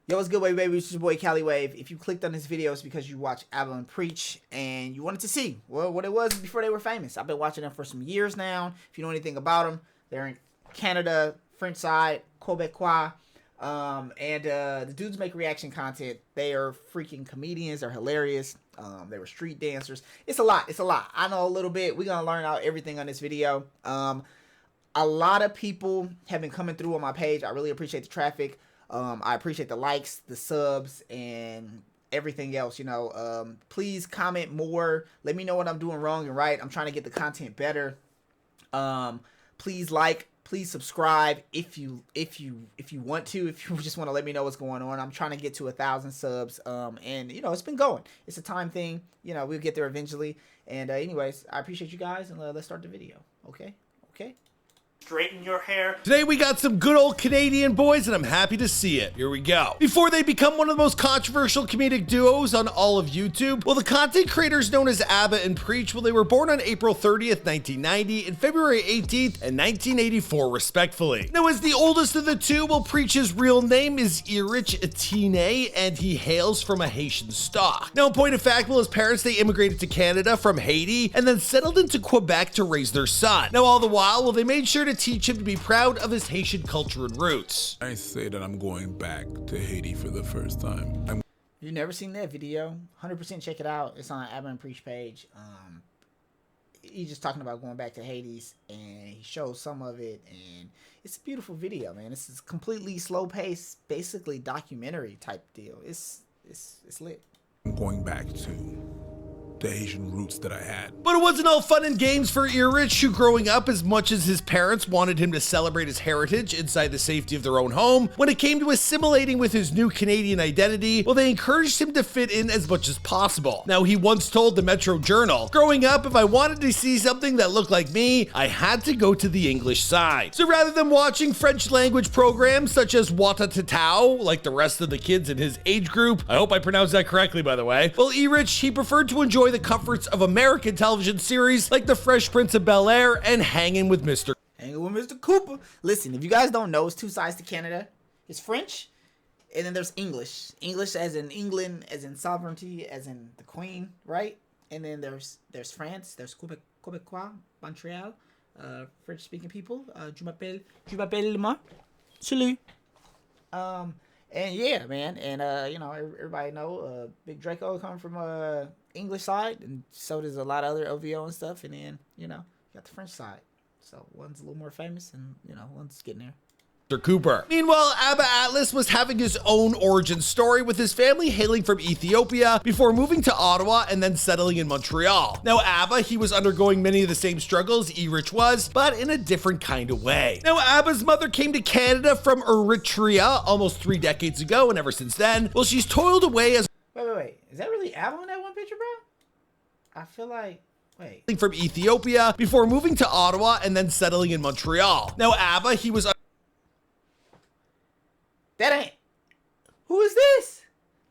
Yo, what's good, baby? It's your boy caliwave. If you clicked on this video, it's because you watch Aba&Preach and you wanted to see what it was before they were famous. I've been watching them for some years now. If you know anything about them, they're in Canada, French side, Quebecois. The dudes make reaction content. They are freaking comedians. They're hilarious. They were street dancers. It's a lot. It's a lot. I know a little bit. We're going to learn out everything on this video. A lot of people have been coming through on my page. I really appreciate the traffic. I appreciate the likes, the subs, and everything else, you know. Please comment more. Let me know what I'm doing wrong and right. I'm trying to get the content better. Please like, please subscribe if you want to, if you just want to let me know what's going on. I'm trying to get to 1,000 subs. And you know, it's been going. It's a time thing. You know, we'll get there eventually. And anyways, I appreciate you guys, and let's start the video. Okay? Okay? Straighten your hair. Today we got some good old Canadian boys, and I'm happy to see it. Here we go. Before they become one of the most controversial comedic duos on all of YouTube, well, the content creators known as Aba&Preach, well, they were born on April 30th, 1990 and February 18th, and 1984, respectfully. Now, as the oldest of the two, well, Preach's real name is Erich Etienne, and he hails from a Haitian stock. Now, in point of fact, well, his parents, they immigrated to Canada from Haiti and then settled into Quebec to raise their son. Now, all the while, well, they made sure to teach him to be proud of his Haitian culture and roots. I say that I'm going back to Haiti for the first time. If you've never seen that video, 100% check it out. It's on Aba&Preach page. He's just talking about going back to Haiti, and he shows some of it, and it's a beautiful video, man. It's a completely slow-paced, basically documentary type deal. It's lit. I'm going back to the Haitian roots that I had. But it wasn't all fun and games for Erich, who growing up, as much as his parents wanted him to celebrate his heritage inside the safety of their own home, when it came to assimilating with his new Canadian identity, well, they encouraged him to fit in as much as possible. Now, he once told the Metro Journal, growing up, if I wanted to see something that looked like me, I had to go to the English side. So rather than watching French language programs such as Watatatao, like the rest of the kids in his age group, I hope I pronounced that correctly, by the way, well, Erich, he preferred to enjoy the comforts of American television series like The Fresh Prince of Bel-Air and Hanging with Mr. Cooper. Listen, if you guys don't know, it's two sides to Canada. It's French, and then there's English. English as in England, as in sovereignty, as in the Queen, right? And then there's France, there's Quebecois, Montreal, French-speaking people. Je m'appelle moi. Salut. And yeah, man, and you know, everybody know Big Draco coming from English side, and so does a lot of other OVO and stuff, and then, you know, you got the French side. So one's a little more famous, and, you know, one's getting there. Cooper. Meanwhile, Abba Atlas was having his own origin story, with his family hailing from Ethiopia before moving to Ottawa and then settling in Montreal. Now, Abba, he was undergoing many of the same struggles Erich was, but in a different kind of way. Now, Abba's mother came to Canada from Eritrea almost 3 decades ago, and ever since then, well, she's toiled away as Wait. Is that really Abba in that one picture, bro? I feel like... Wait. From Ethiopia before moving to Ottawa and then settling in Montreal. Now, Abba, he was... That ain't... Who is this?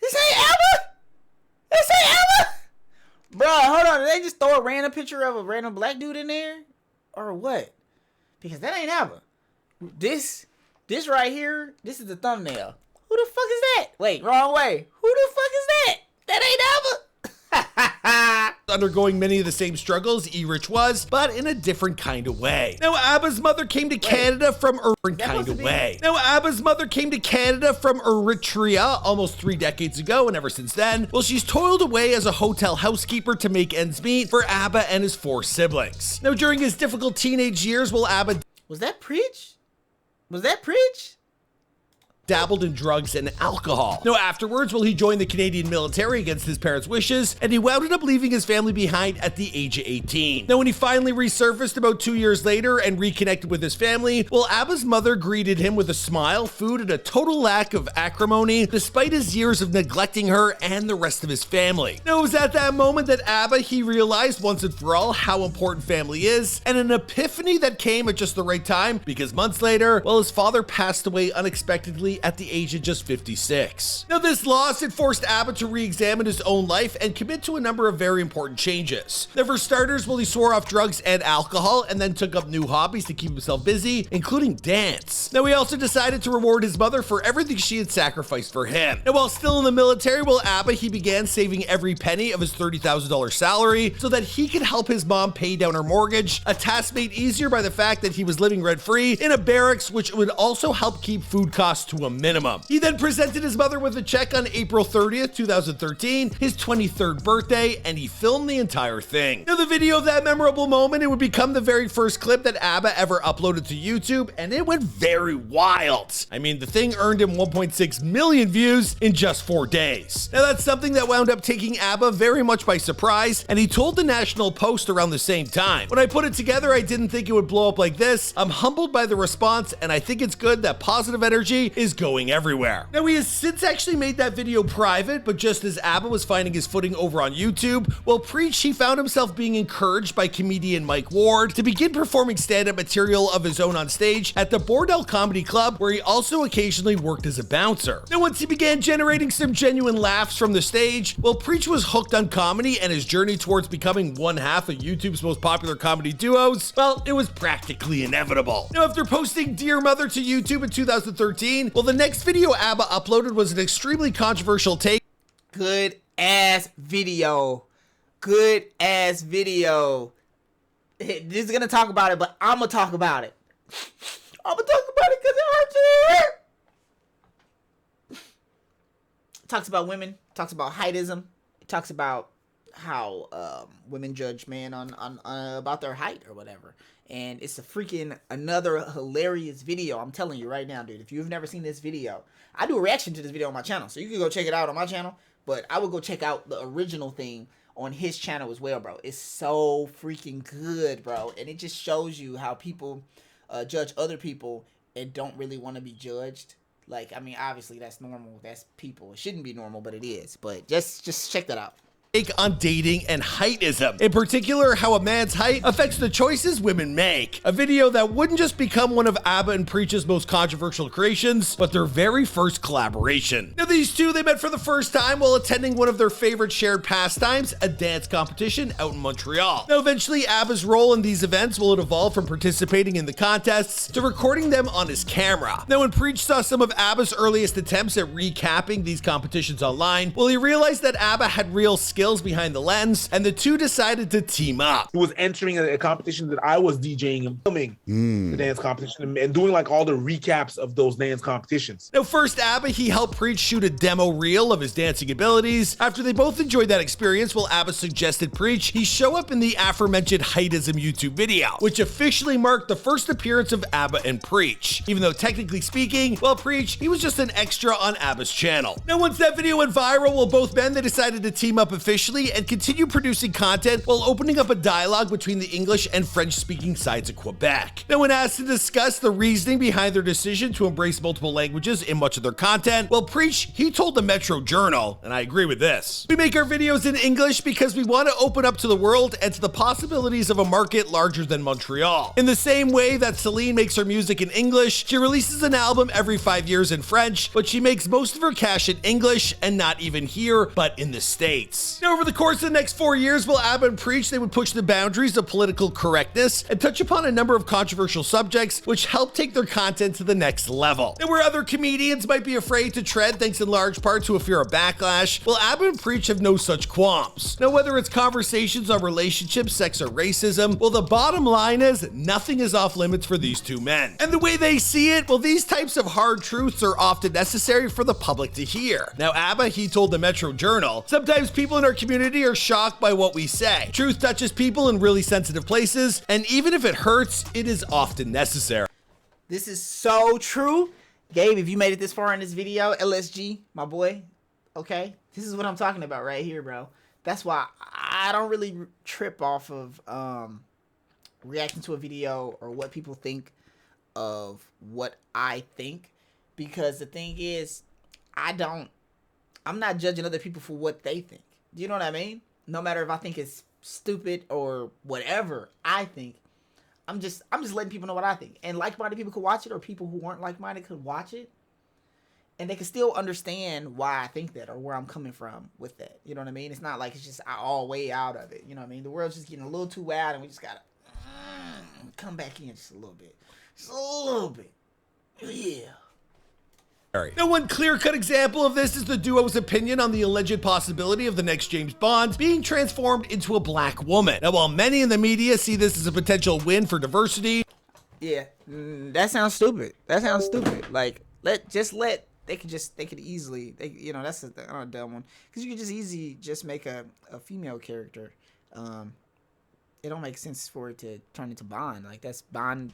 This ain't Abba? This ain't Abba? Bro, hold on. Did they just throw a random picture of a random black dude in there? Or what? Because that ain't Abba. This right here, this is the thumbnail. Who the fuck is that? Wait, wrong way. Who the fuck is that? That ain't Abba. Undergoing many of the same struggles Erich was, but in a different kind of way. Now, Abba's mother came to Canada from Abba's mother came to Canada from Eritrea almost 3 decades ago, and ever since then, well, she's toiled away as a hotel housekeeper to make ends meet for Abba and his 4 siblings. Now, during his difficult teenage years, well, Abba... Was that Preach? Was that Preach? Dabbled in drugs and alcohol. Now, afterwards, well, he joined the Canadian military against his parents' wishes, and he wound up leaving his family behind at the age of 18. Now, when he finally resurfaced about 2 years later and reconnected with his family, well, Abba's mother greeted him with a smile, food, and a total lack of acrimony, despite his years of neglecting her and the rest of his family. Now, it was at that moment that Abba, he realized once and for all how important family is, and an epiphany that came at just the right time, because months later, well, his father passed away unexpectedly only at the age of just 56. Now, this loss had forced Aba to re-examine his own life and commit to a number of very important changes. Now, for starters, well, he swore off drugs and alcohol and then took up new hobbies to keep himself busy, including dance. Now, he also decided to reward his mother for everything she had sacrificed for him. Now, while still in the military, well, Aba, he began saving every penny of his $30,000 salary so that he could help his mom pay down her mortgage, a task made easier by the fact that he was living rent-free in a barracks, which would also help keep food costs to a minimum. He then presented his mother with a check on April 30th, 2013, his 23rd birthday, and he filmed the entire thing. Now, the video of that memorable moment, it would become the very first clip that Aba ever uploaded to YouTube, and it went very wild. I mean, the thing earned him 1.6 million views in just 4 days. Now, that's something that wound up taking Aba very much by surprise, and he told the National Post around the same time. When I put it together, I didn't think it would blow up like this. I'm humbled by the response, and I think it's good that positive energy is going everywhere. Now, he has since actually made that video private, but just as Aba was finding his footing over on YouTube, well, Preach, he found himself being encouraged by comedian Mike Ward to begin performing stand-up material of his own on stage at the Bordel Comedy Club, where he also occasionally worked as a bouncer. Now, once he began generating some genuine laughs from the stage, well, Preach was hooked on comedy, and his journey towards becoming one half of YouTube's most popular comedy duos, well, it was practically inevitable. Now, after posting Dear Mother to YouTube in 2013, well, the next video Aba uploaded was an extremely controversial take. Good ass video. Good ass video. This is gonna talk about it, but I'm gonna talk about it. I'm gonna talk about it because it hurts your heart. It talks about women. It talks about heightism. It talks about how women judge men on about their height or whatever. And it's a freaking another hilarious video. I'm telling you right now, dude. If you've never seen this video, I do a reaction to this video on my channel, so you can go check it out on my channel. But I would go check out the original thing on his channel as well, bro. It's so freaking good, bro. And it just shows you how people judge other people and don't really want to be judged. Like, I mean, obviously that's normal. That's people. It shouldn't be normal, but it is. But just check that out. On dating and heightism. In particular, how a man's height affects the choices women make. A video that wouldn't just become one of Aba&Preach's most controversial creations, but their very first collaboration. Now, these two, they met for the first time while attending one of their favorite shared pastimes, a dance competition out in Montreal. Now, eventually, Aba's role in these events will evolve from participating in the contests to recording them on his camera. Now, when Preach saw some of Aba's earliest attempts at recapping these competitions online, well, he realized that Aba had real skills behind the lens, and the two decided to team up. He was entering a competition that I was DJing and filming the dance competition and doing like all the recaps of those dance competitions. Now, first, Aba, he helped Preach shoot a demo reel of his dancing abilities. After they both enjoyed that experience, well, Aba suggested Preach he show up in the aforementioned heightism YouTube video, which officially marked the first appearance of Aba&Preach. Even though technically speaking, well, Preach, he was just an extra on Aba's channel. Now, once that video went viral, well, both men, they decided to team up officially and continue producing content while opening up a dialogue between the English and French-speaking sides of Quebec. Now, when asked to discuss the reasoning behind their decision to embrace multiple languages in much of their content, well, Preach, he told the Metro Journal, and I agree with this: "We make our videos in English because we want to open up to the world and to the possibilities of a market larger than Montreal. In the same way that Celine makes her music in English, she releases an album every 5 years in French, but she makes most of her cash in English, and not even here, but in the States." Now, over the course of the next 4 years, while Aba&Preach, they would push the boundaries of political correctness and touch upon a number of controversial subjects, which helped take their content to the next level. And where other comedians might be afraid to tread thanks in large part to a fear of backlash, well, Aba&Preach have no such qualms. Now, whether it's conversations on relationships, sex, or racism, well, the bottom line is nothing is off limits for these two men. And the way they see it, well, these types of hard truths are often necessary for the public to hear. Now, Aba, he told the Metro Journal, "Sometimes people in our community are shocked by what we say. Truth touches people in really sensitive places, and even if it hurts, it is often necessary." This is so true. Gabe, if you made it this far in this video, LSG, my boy, okay? This is what I'm talking about right here, bro. That's why I don't really trip off of reacting to a video or what people think of what I think. Because the thing is, I'm not judging other people for what they think. Do you know what I mean? No matter if I think it's stupid or whatever I think, I'm just letting people know what I think. And like-minded people could watch it, or people who weren't like-minded could watch it. and they can still understand why I think that or where I'm coming from with that. You know what I mean? It's not like it's just all way out of it. You know what I mean? The world's just getting a little too loud, and we just gotta come back in just a little bit. Just a little bit. Yeah. Now, one clear-cut example of this is the duo's opinion on the alleged possibility of the next James Bond being transformed into a black woman. Now, while many in the media see this as a potential win for diversity, yeah, that sounds stupid. That sounds stupid. Like, they could easily, that's a dumb one, because you could just easily just make a female character. It don't make sense for it to turn into Bond. Like, that's Bond.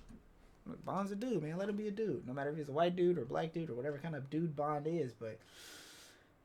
Bond's a dude, man. Let him be a dude, no matter if he's a white dude or a black dude or whatever kind of dude Bond is. But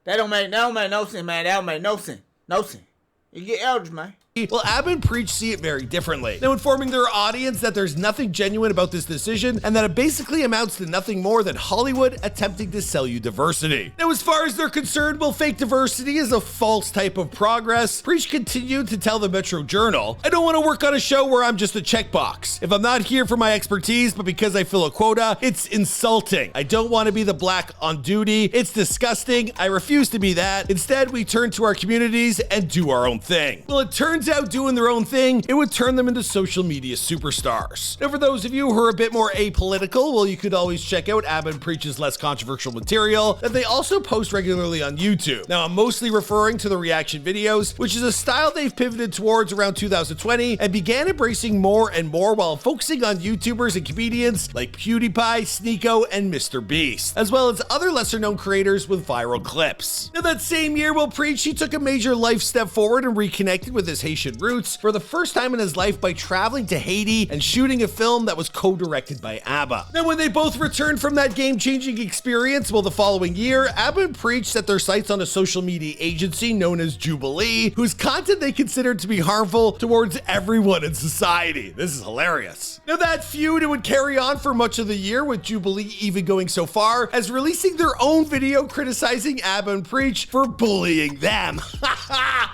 that don't make no sense, man. That don't make no sense. No sense. You get elders, man. Well, Aba&Preach see it very differently. Now, informing their audience that there's nothing genuine about this decision and that it basically amounts to nothing more than Hollywood attempting to sell you diversity. Now, as far as they're concerned, while fake diversity is a false type of progress, Preach continued to tell the Metro Journal, I don't want to work on a show where I'm just a checkbox. If I'm not here for my expertise, but because I fill a quota, it's insulting. I don't want to be the black on duty. It's disgusting. I refuse to be that. Instead, we turn to our communities and do our own thing. Well, it turns out doing their own thing, it would turn them into social media superstars. Now, for those of you who are a bit more apolitical, well, you could always check out Aba&Preach's less controversial material that they also post regularly on YouTube. Now, I'm mostly referring to the reaction videos, which is a style they've pivoted towards around 2020 and began embracing more and more while focusing on YouTubers and comedians like PewDiePie, Sneeko, and Mr. Beast, as well as other lesser known creators with viral clips. Now, that same year, while Preach, he took a major life step forward and reconnected with his Haitian roots for the first time in his life by traveling to Haiti and shooting a film that was co-directed by ABBA. Now, when they both returned from that game-changing experience, well, the following year, Aba&Preach set their sights on a social media agency known as Jubilee, whose content they considered to be harmful towards everyone in society. This is hilarious. Now, that feud would carry on for much of the year, with Jubilee even going so far as releasing their own video criticizing Aba&Preach for bullying them.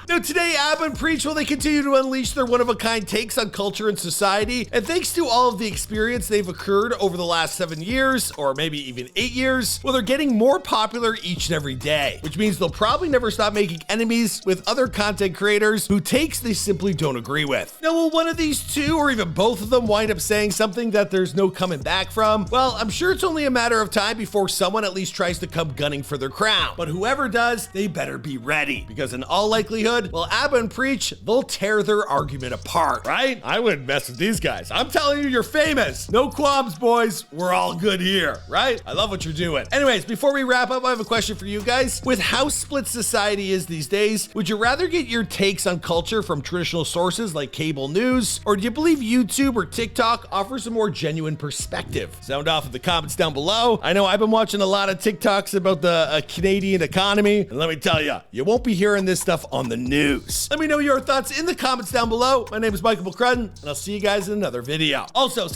Now, today, Aba&Preach, well, they continue to unleash their one-of-a-kind takes on culture and society, and thanks to all of the experience they've occurred over the last 7 years, or maybe even 8 years, well, they're getting more popular each and every day, which means they'll probably never stop making enemies with other content creators who takes they simply don't agree with. Now, will one of these two, or even both of them, wind up saying something that there's no coming back from? Well, I'm sure it's only a matter of time before someone at least tries to come gunning for their crown, but whoever does, they better be ready, because in all likelihood, well, Aba&Preach, they'll tear their argument apart, right? I wouldn't mess with these guys. I'm telling you, you're famous. No qualms, boys. We're all good here, right? I love what you're doing. Anyways, before we wrap up, I have a question for you guys. With how split society is these days, would you rather get your takes on culture from traditional sources like cable news, or do you believe YouTube or TikTok offers a more genuine perspective? Sound off in the comments down below. I know I've been watching a lot of TikToks about the Canadian economy, and let me tell you, you won't be hearing this stuff on the news. Let me know your thoughts in the comments down below. My name is Michael McCrudden, and I'll see you guys in another video. Also,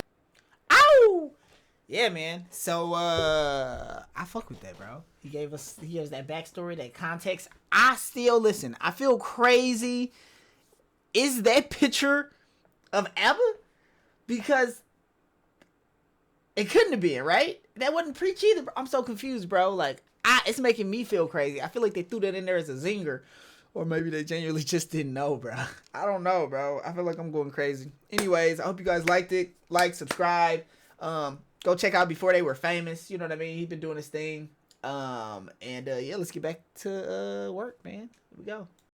ow! Yeah, man. So, I fuck with that, bro. He gave us that backstory, that context. I still listen. I feel crazy. Is that picture of ABBA? Because it couldn't have been, right? That wasn't Preach either. I'm so confused, bro. Like, it's making me feel crazy. I feel like they threw that in there as a zinger. Or maybe they genuinely just didn't know, bro. I don't know, bro. I feel like I'm going crazy. Anyways, I hope you guys liked it. Like, subscribe. Go check out Before They Were Famous. You know what I mean? He's been doing his thing. Yeah, let's get back to work, man. Here we go.